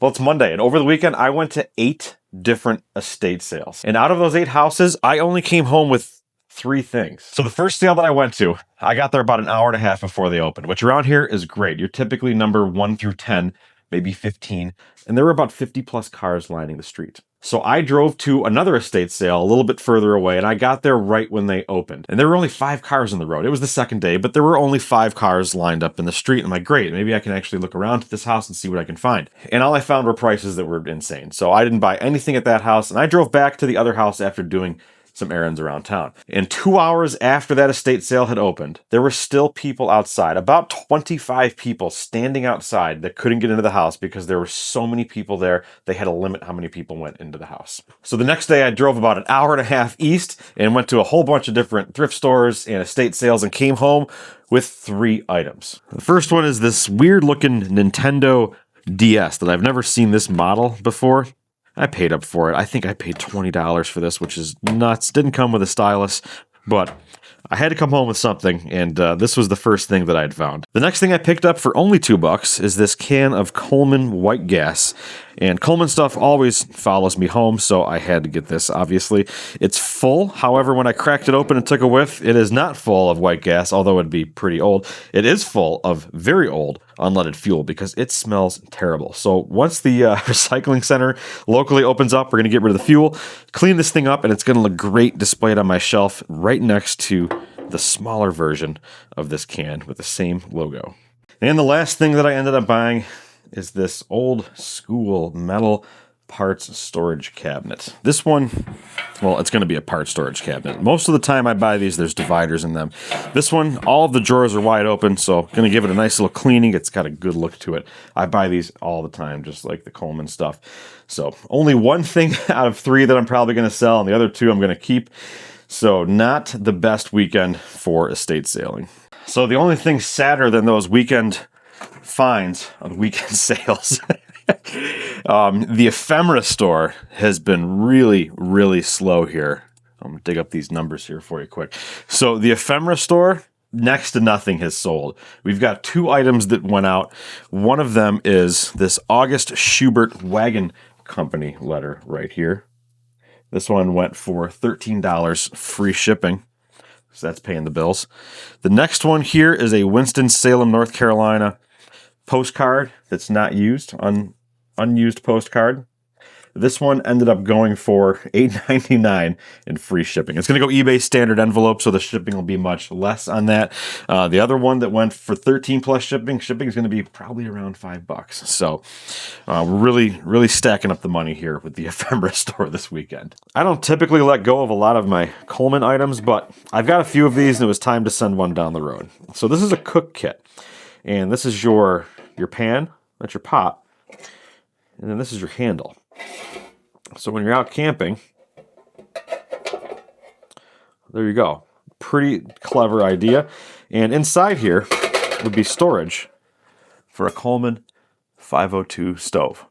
Well, it's Monday, and over the weekend, I went to 8 different estate sales. And out of those 8 houses, I only came home with 3 things. So the first sale that I went to, I got there about an hour and a half before they opened, which around here is great. You're typically number 1 through 10, maybe 15, and there were about 50 plus cars lining the street. So I drove to another estate sale a little bit further away, and I got there right when they opened. And there were only 5 cars on the road. It was the second day, but there were only 5 cars lined up in the street. I'm like, great, maybe I can actually look around at this house and see what I can find. And all I found were prices that were insane. So I didn't buy anything at that house, and I drove back to the other house after doing some errands around town. And 2 hours after that estate sale had opened, there were still people outside, about 25 people standing outside that couldn't get into the house because there were so many people there. They had to limit how many people went into the house. So the next day I drove about an hour and a half east and went to a whole bunch of different thrift stores and estate sales and came home with 3 items. The first one is this weird looking Nintendo DS that I've never seen this model before. I paid up for it. I think I paid $20 for this, which is nuts. Didn't come with a stylus, but I had to come home with something, and this was the first thing that I'd found. The next thing I picked up for only $2 is this can of Coleman white gas. And Coleman stuff always follows me home, so I had to get this, obviously. It's full. However, when I cracked it open and took a whiff, it is not full of white gas, although it'd be pretty old. It is full of very old unleaded fuel because it smells terrible. So once the recycling center locally opens up, we're going to get rid of the fuel, clean this thing up, and it's going to look great displayed on my shelf right next to the smaller version of this can with the same logo. And the last thing that I ended up buying is this old school metal parts storage cabinet. This one, well, it's going to be a part storage cabinet. Most of the time I buy these, there's dividers in them. This one, all of the drawers are wide open, so going to give it a nice little cleaning. It's got a good look to it. I buy these all the time, just like the Coleman stuff. So only one thing out of 3 that I'm probably going to sell, and the other 2 I'm going to keep. So not the best weekend for estate sailing. So the only thing sadder than those weekend finds on weekend sales, the Ephemera store has been really, really slow here. I'm going to dig up these numbers here for you quick. So the Ephemera store, next to nothing has sold. We've got 2 items that went out. One of them is this August Schubert Wagon Company letter right here. This one went for $13 free shipping. So that's paying the bills. The next one here is a Winston-Salem, North Carolina postcard that's not used, unused postcard. This one ended up going for $8.99 in free shipping. It's going to go eBay standard envelope, so the shipping will be much less on that. The other one that went for 13 plus shipping is going to be probably around $5. So we're really stacking up the money here with the Ephemera store this weekend. I don't typically let go of a lot of my Coleman items, but I've got a few of these and it was time to send one down the road. So this is a cook kit, and this is your pan, that's your pot, and then this is your handle. So when you're out camping, there you go. Pretty clever idea. And inside here would be storage for a Coleman 502 stove.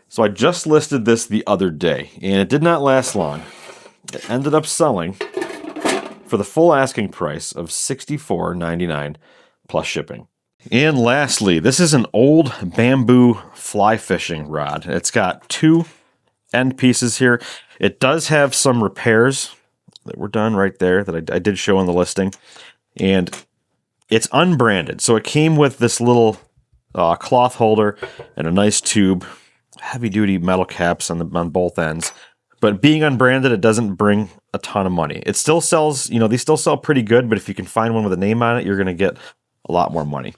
So I just listed this the other day, and it did not last long. It ended up selling for the full asking price of $64.99 plus shipping. And lastly, this is an old bamboo fly fishing rod. It's got 2 end pieces here. It does have some repairs that were done right there that I did show in the listing. And it's unbranded. So it came with this little cloth holder and a nice tube, heavy-duty metal caps on both ends. But being unbranded, it doesn't bring a ton of money. It still sells, these still sell pretty good, but if you can find one with a name on it, you're going to get a lot more money.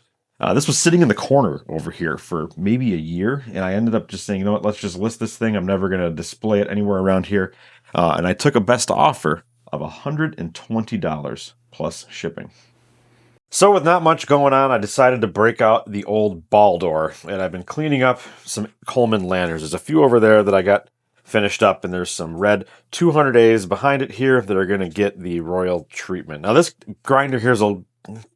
This was sitting in the corner over here for maybe a year, and I ended up just saying, you know what, let's just list this thing. I'm never going to display it anywhere around here. And I took a best offer of $120 plus shipping. So with not much going on, I decided to break out the old ball door, and I've been cleaning up some Coleman lanterns. There's a few over there that I got finished up, and there's some red 200As behind it here that are going to get the royal treatment. Now this grinder here is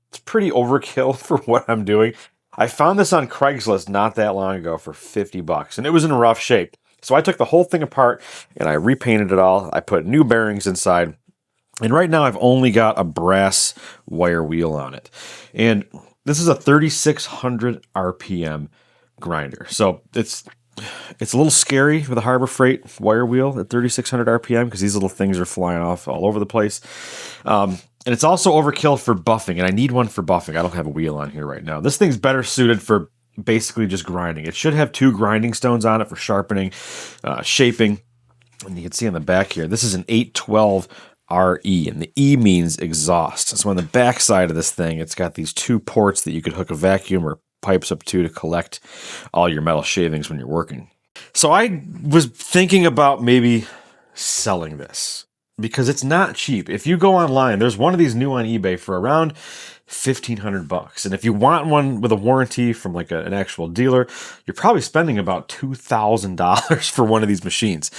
it's pretty overkill for what I'm doing. I found this on Craigslist not that long ago for $50, and it was in rough shape. So I took the whole thing apart and I repainted it all. I put new bearings inside, and right now I've only got a brass wire wheel on it. And this is a 3600 RPM grinder. So it's a little scary with a Harbor Freight wire wheel at 3,600 RPM because these little things are flying off all over the place. And it's also overkill for buffing, and I need one for buffing. I don't have a wheel on here right now. This thing's better suited for basically just grinding. It should have 2 grinding stones on it for sharpening, shaping. And you can see on the back here, this is an 812 RE, and the E means exhaust. So on the back side of this thing, it's got these 2 ports that you could hook a vacuum or pipes up to collect all your metal shavings when you're working. So I was thinking about maybe selling this because it's not cheap. If you go online, there's one of these new on eBay for around $1,500. And if you want one with a warranty from like an actual dealer, you're probably spending about $2,000 for one of these machines.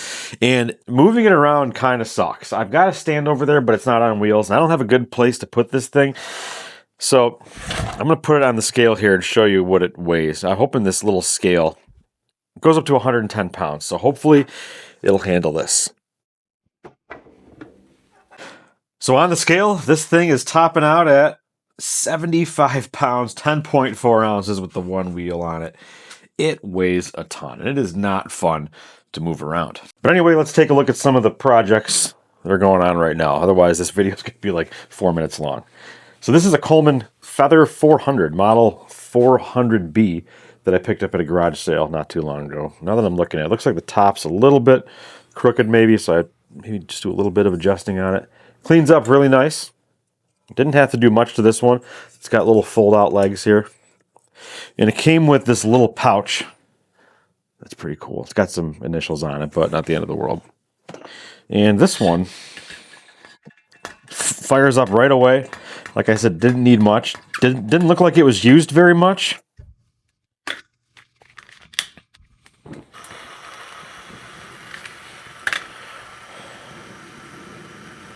And moving it around kind of sucks. I've got a stand over there, but it's not on wheels. And I don't have a good place to put this thing. So I'm going to put it on the scale here and show you what it weighs. I'm hoping this little scale goes up to 110 pounds. So hopefully it'll handle this. So on the scale, this thing is topping out at 75 pounds, 10.4 ounces with the one wheel on it. It weighs a ton, and it is not fun to move around. But anyway, let's take a look at some of the projects that are going on right now. Otherwise, this video is going to be like 4 minutes long. So this is a Coleman Feather 400, model 400B, that I picked up at a garage sale not too long ago. Now that I'm looking at it, it looks like the top's a little bit crooked maybe, so I maybe just do a little bit of adjusting on it. Cleans up really nice. Didn't have to do much to this one. It's got little fold-out legs here. And it came with this little pouch. That's pretty cool. It's got some initials on it, but not the end of the world. And this one fires up right away. Like I said, didn't need much. Didn't look like it was used very much.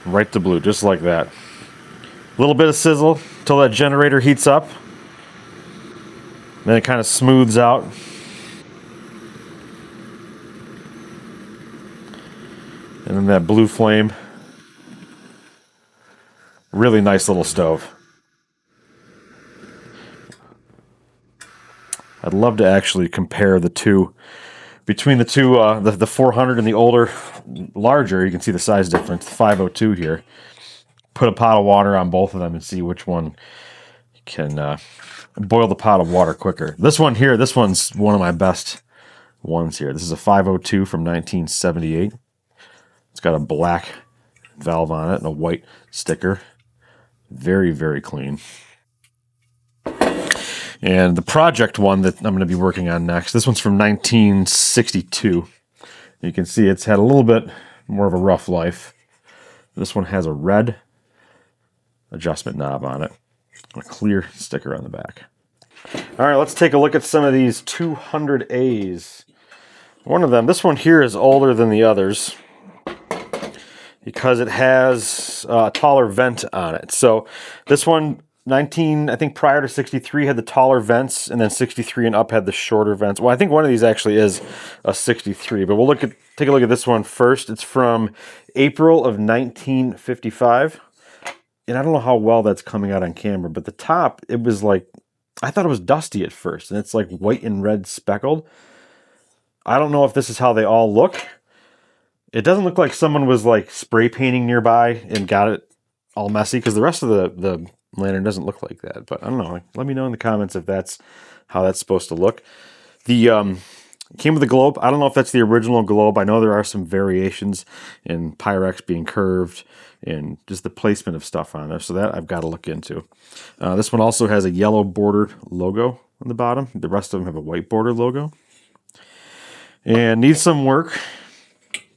Right to blue, just like that. A little bit of sizzle until that generator heats up. Then it kind of smooths out. And then that blue flame. Really nice little stove. I'd love to actually compare the two. Between the two, the 400 and the older, larger, you can see the size difference, the 502 here. Put a pot of water on both of them and see which one can boil the pot of water quicker. This one here, this one's one of my best ones here. This is a 502 from 1978. It's got a black valve on it and a white sticker. Very, very clean. And the project one that I'm going to be working on next, this one's from 1962. You can see it's had a little bit more of a rough life. This one has a red adjustment knob on it, a clear sticker on the back. All right, let's take a look at some of these 200As. One of them, this one here is older than the others because it has a taller vent on it. So this one, I think prior to 63 had the taller vents, and then 63 and up had the shorter vents. Well, I think one of these actually is a 63, but we'll take a look at this one first. It's from April of 1955, and I don't know how well that's coming out on camera, but the top, it was like, I thought it was dusty at first, and it's like white and red speckled. I don't know if this is how they all look. It doesn't look like someone was like spray painting nearby and got it all messy, because the rest of the lantern doesn't look like that, but I don't know. Let me know in the comments if that's how that's supposed to look. The came with a globe. I don't know if that's the original globe. I know there are some variations in Pyrex being curved and just the placement of stuff on there, so that I've got to look into. This one also has a yellow bordered logo on the bottom. The rest of them have a white border logo. And needs some work.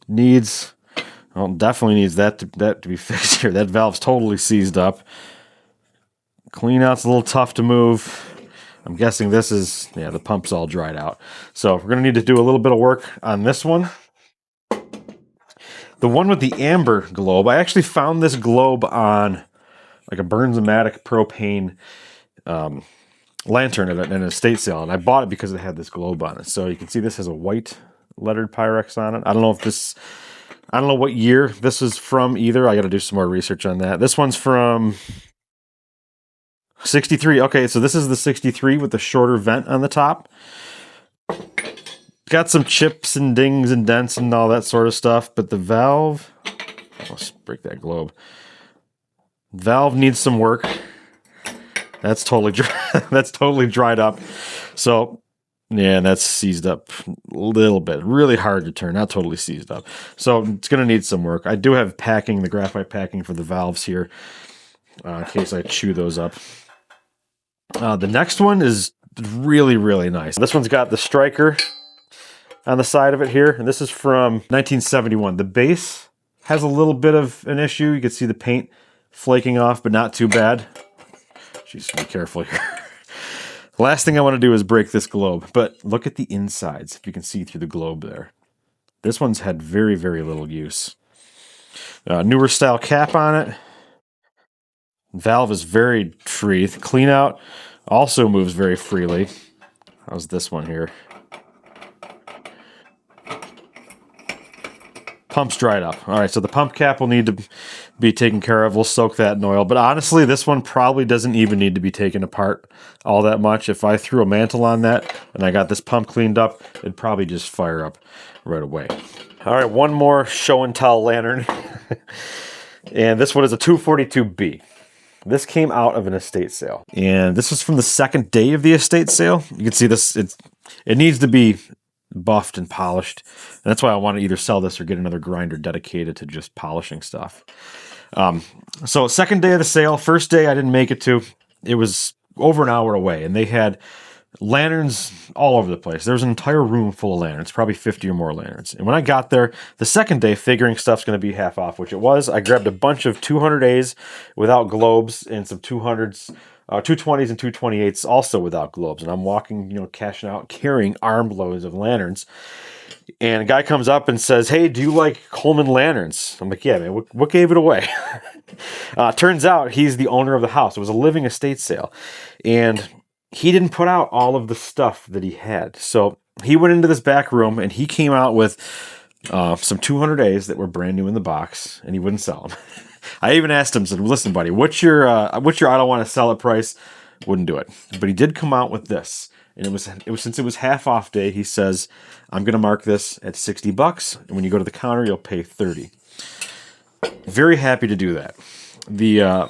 Definitely needs that to be fixed here. That valve's totally seized up. Clean out's a little tough to move. I'm guessing this is, the pump's all dried out. So we're going to need to do a little bit of work on this one. The one with the amber globe, I actually found this globe on like a Burns-O-Matic propane lantern at an estate sale, and I bought it because it had this globe on it. So you can see this has a white lettered Pyrex on it. I don't know what year this is from either. I got to do some more research on that. This one's from 63. Okay, so this is the 63 with the shorter vent on the top. got some chips and dings and dents and all that sort of stuff, but the valve, let's break that globe. Valve needs some work. That's totally that's totally dried up. So yeah, that's seized up a little bit. Really hard to turn, not totally seized up. So it's going to need some work. I do have packing, the graphite packing for the valves here, in case I chew those up. The next one is really, really nice. This one's got the striker on the side of it here, and this is from 1971. The base has a little bit of an issue. You can see the paint flaking off, but not too bad. Jeez, be careful here. Last thing I want to do is break this globe, but look at the insides, if you can see through the globe there. This one's had very, very little use. Newer style cap on it. Valve is very free. The clean out also moves very freely. How's this one here? Pump's dried up. All right, so the pump cap will need to be taken care of. We'll soak that in oil. But honestly, this one probably doesn't even need to be taken apart all that much. If I threw a mantle on that and I got this pump cleaned up, it'd probably just fire up right away. All right, one more show and tell lantern. And this one is a 242B. This came out of an estate sale. And this was from the second day of the estate sale. You can see this, it needs to be buffed and polished. And that's why I want to either sell this or get another grinder dedicated to just polishing stuff. So second day of the sale, first day I didn't make it to. It was over an hour away, and they had lanterns all over the place. There was an entire room full of lanterns, probably 50 or more lanterns. And when I got there, the second day, figuring stuff's going to be half off, which it was, I grabbed a bunch of 200As without globes and some 200s, 220s and 228s also without globes. And I'm walking, cashing out, carrying armloads of lanterns. And a guy comes up and says, "Hey, do you like Coleman lanterns?" I'm like, "Yeah, man, what gave it away?" Turns out he's the owner of the house. It was a living estate sale. And he didn't put out all of the stuff that he had. So he went into this back room and he came out with some 200As that were brand new in the box, and he wouldn't sell them. I even asked him, said, "Listen, buddy, what's your I don't want to sell it price?" Wouldn't do it. But he did come out with this. And it was since it was half off day, he says, "I'm going to mark this at $60, and when you go to the counter, you'll pay $30." Very happy to do that. The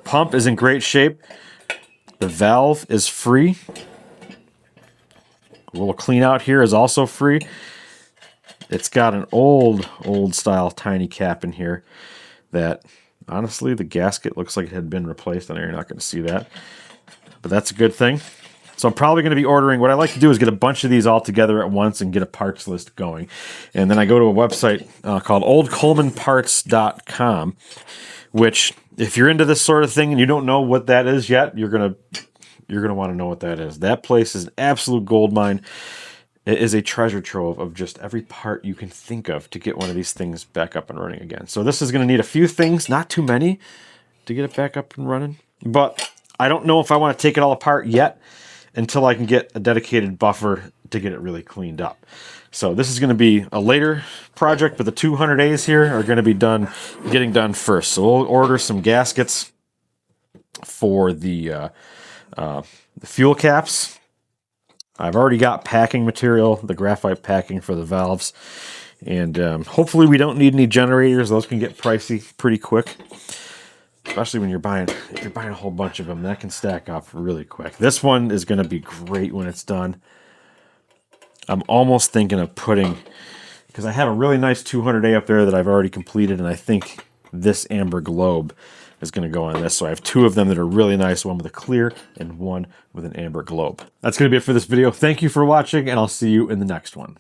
pump is in great shape. The valve is free. A little clean out here is also free. It's got an old style tiny cap in here that, honestly, the gasket looks like it had been replaced. I know you're not going to see that, but that's a good thing. So I'm probably going to be ordering, what I like to do is get a bunch of these all together at once and get a parts list going. And then I go to a website called oldcolemanparts.com, which, if you're into this sort of thing and you don't know what that is yet, you're going to want to know what that is. That place is an absolute gold mine. It is a treasure trove of just every part you can think of to get one of these things back up and running again. So this is going to need a few things, not too many, to get it back up and running. But I don't know if I want to take it all apart yet, until I can get a dedicated buffer to get it really cleaned up. So this is going to be a later project, but the 200As here are going to be getting done first. So we'll order some gaskets for the fuel caps. I've already got packing material, the graphite packing for the valves, and hopefully we don't need any generators. Those can get pricey pretty quick. Especially when if you're buying a whole bunch of them, that can stack up really quick. This one is going to be great when it's done. I'm almost thinking of putting, because I have a really nice 200A up there that I've already completed, and I think this amber globe is going to go on this. So I have two of them that are really nice, one with a clear and one with an amber globe. That's going to be it for this video. Thank you for watching, and I'll see you in the next one.